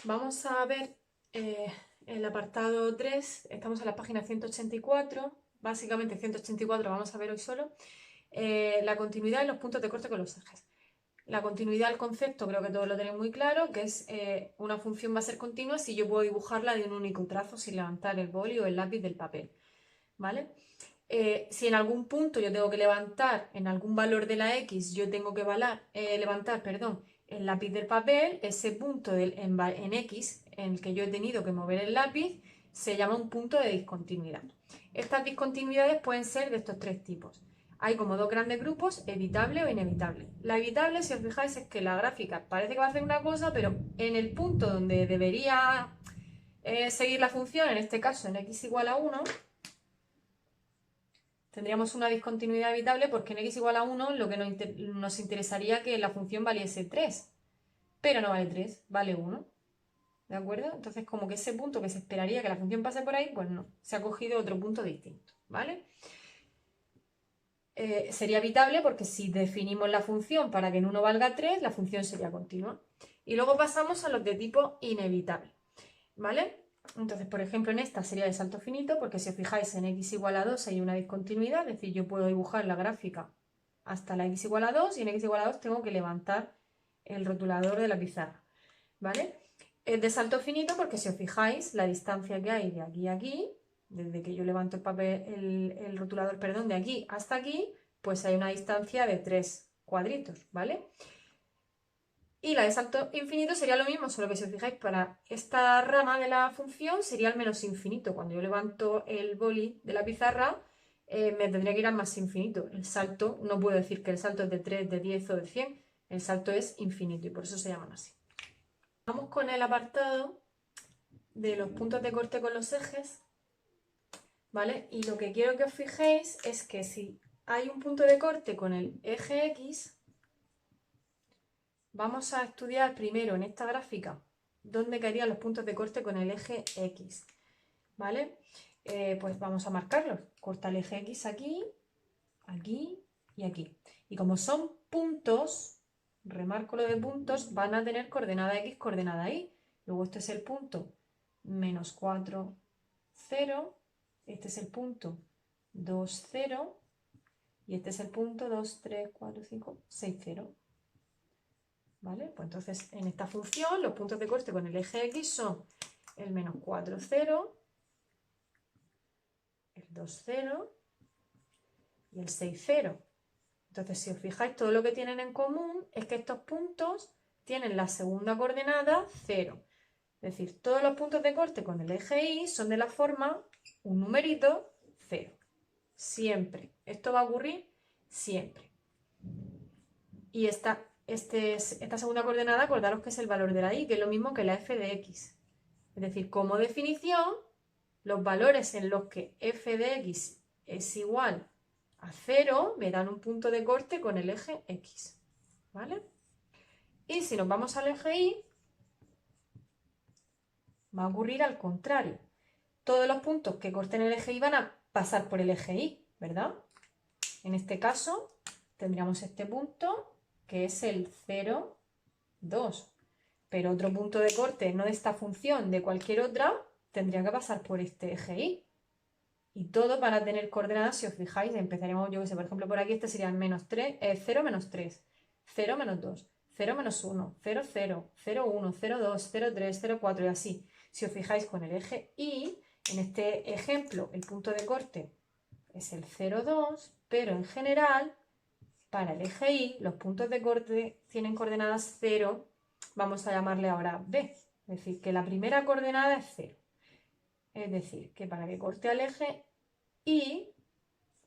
Vamos a ver el apartado 3, estamos en la página 184, básicamente 184 vamos a ver hoy solo, la continuidad y los puntos de corte con los ejes. La continuidad del concepto creo que todos lo tenéis muy claro, que es una función va a ser continua si yo puedo dibujarla de un único trazo sin levantar el boli o el lápiz del papel, ¿vale? Si en algún punto yo tengo que levantar, en algún valor de la X, yo tengo que levantar, perdón, el lápiz del papel, ese punto en X en el que yo he tenido que mover el lápiz, se llama un punto de discontinuidad. Estas discontinuidades pueden ser de estos tres tipos. Hay como dos grandes grupos, evitable o inevitable. La evitable, si os fijáis, es que la gráfica parece que va a hacer una cosa, pero en el punto donde debería seguir la función, en este caso en x igual a 1, tendríamos una discontinuidad evitable porque en x igual a 1 lo que nos interesaría que la función valiese 3, pero no vale 3, vale 1, ¿de acuerdo? Entonces como que ese punto que se esperaría que la función pase por ahí, pues no, se ha cogido otro punto distinto, ¿vale? Sería evitable porque si definimos la función para que en 1 valga 3, la función sería continua. Y luego pasamos a los de tipo inevitable, ¿vale? Entonces, por ejemplo, en esta sería de salto finito, porque si os fijáis en x igual a 2 hay una discontinuidad, es decir, yo puedo dibujar la gráfica hasta la x igual a 2 y en x igual a 2 tengo que levantar el rotulador de la pizarra, ¿vale? Es de salto finito porque si os fijáis, la distancia que hay de aquí a aquí, desde que yo levanto el papel, el rotulador, perdón, de aquí hasta aquí, pues hay una distancia de 3 cuadritos, ¿vale? Y la de salto infinito sería lo mismo, solo que si os fijáis, para esta rama de la función sería al menos infinito. Cuando yo levanto el boli de la pizarra, me tendría que ir al más infinito. El salto, no puedo decir que el salto es de 3, de 10 o de 100, el salto es infinito y por eso se llaman así. Vamos con el apartado de los puntos de corte con los ejes, ¿vale? Y lo que quiero que os fijéis es que si hay un punto de corte con el eje X, vamos a estudiar primero en esta gráfica dónde caerían los puntos de corte con el eje X, ¿vale? Pues vamos a marcarlos. Corta el eje X aquí, aquí y aquí. Y como son puntos, remarco lo de puntos, van a tener coordenada X, coordenada Y. Luego este es el punto menos 4, 0. Este es el punto 2, 0. Y este es el punto 2, 3, 4, 5, 6, 0. ¿Vale? Pues entonces en esta función los puntos de corte con el eje X son el menos 4, 0, el 2, 0 y el 6, 0. Entonces si os fijáis todo lo que tienen en común es que estos puntos tienen la segunda coordenada 0. Es decir, todos los puntos de corte con el eje Y son de la forma un numerito 0. Siempre. Esto va a ocurrir siempre. Y esta segunda coordenada, acordaros que es el valor de la Y, que es lo mismo que la f de x. Es decir, como definición, los valores en los que f de x es igual a 0 me dan un punto de corte con el eje x. ¿Vale? Y si nos vamos al eje Y, va a ocurrir al contrario. Todos los puntos que corten el eje Y van a pasar por el eje Y, ¿verdad? En este caso, tendríamos este punto, que es el 0, 2. Pero otro punto de corte, no de esta función, de cualquier otra, tendría que pasar por este eje Y. Y todos van a tener coordenadas, si os fijáis, empezaríamos, yo que sé, por ejemplo, por aquí este sería menos 3, 0, menos 3, 0, menos 2, 0, menos 1, 0, 0, 0, 1, 0, 2, 0, 3, 0, 4 y así. Si os fijáis con el eje Y, en este ejemplo, el punto de corte es el 0, 2, pero en general, para el eje Y, los puntos de corte tienen coordenadas 0, vamos a llamarle ahora B. Es decir, que la primera coordenada es 0. Es decir, que para que corte al eje Y,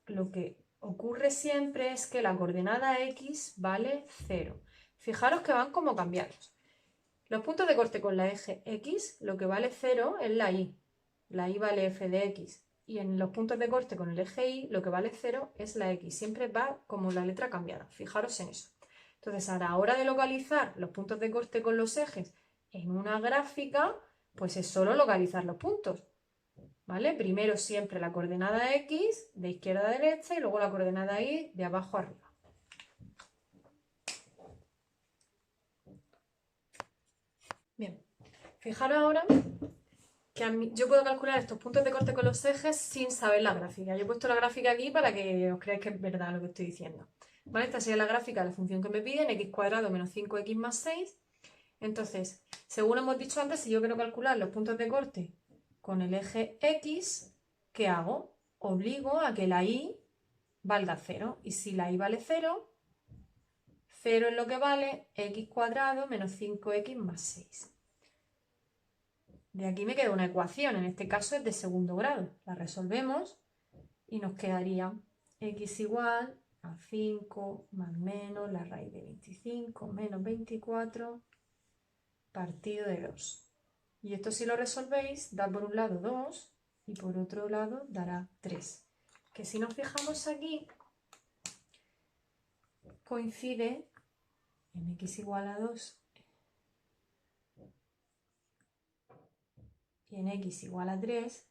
lo que ocurre siempre es que la coordenada X vale 0. Fijaros que van como cambiados. Los puntos de corte con la eje X, lo que vale 0 es la Y. La Y vale f de X. Y en los puntos de corte con el eje Y, lo que vale 0 es la X. Siempre va como la letra cambiada. Fijaros en eso. Entonces, a la hora de localizar los puntos de corte con los ejes en una gráfica, pues es solo localizar los puntos. ¿Vale? Primero siempre la coordenada X de izquierda a derecha y luego la coordenada Y de abajo a arriba. Bien, Fijaros ahora que yo puedo calcular estos puntos de corte con los ejes sin saber la gráfica. Yo he puesto la gráfica aquí para que os creáis que es verdad lo que estoy diciendo. ¿Vale? Esta sería la gráfica de la función que me piden, x cuadrado menos 5x más 6. Entonces, según hemos dicho antes, si yo quiero calcular los puntos de corte con el eje x, ¿qué hago? Obligo a que la y valga 0. Y si la y vale 0, 0 es lo que vale x cuadrado menos 5x más 6. De aquí me queda una ecuación, en este caso es de segundo grado. La resolvemos y nos quedaría x igual a 5 más menos la raíz de 25 menos 24 partido de 2. Y esto si lo resolvéis da por un lado 2 y por otro lado dará 3. Que si nos fijamos aquí, coincide en x igual a 2 y en x igual a 3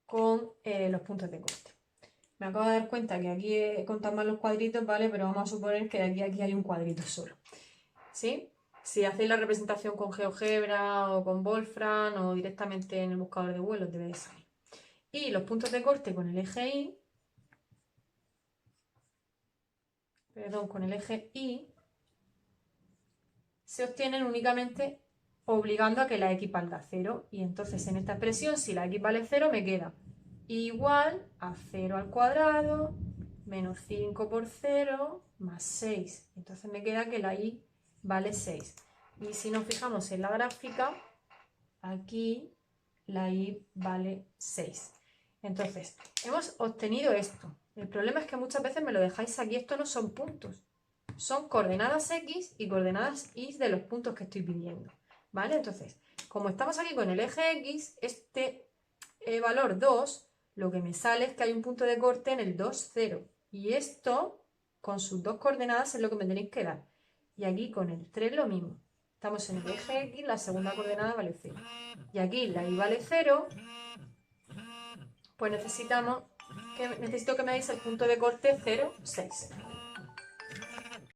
con los puntos de corte. Me acabo de dar cuenta que aquí he contado mal los cuadritos, ¿vale? Pero vamos a suponer que de aquí a aquí hay un cuadrito solo, ¿sí? Si hacéis la representación con GeoGebra o con Wolfram o directamente en el buscador de vuelos, debe de salir. Y los puntos de corte con el eje Y, se obtienen únicamente obligando a que la x valga 0. Y entonces en esta expresión, si la x vale 0, me queda igual a 0 al cuadrado menos 5 por 0 más 6. Entonces me queda que la y vale 6. Y si nos fijamos en la gráfica, aquí la y vale 6. Entonces, hemos obtenido esto. El problema es que muchas veces me lo dejáis aquí. Esto no son puntos. Son coordenadas x y coordenadas y de los puntos que estoy pidiendo. ¿Vale? Entonces, como estamos aquí con el eje x, este valor 2, lo que me sale es que hay un punto de corte en el 2, 0. Y esto, con sus dos coordenadas, es lo que me tenéis que dar. Y aquí con el 3 lo mismo. Estamos en el eje x, la segunda coordenada vale 0. Y aquí la y vale 0, pues necesito que me deis el punto de corte 0, 6.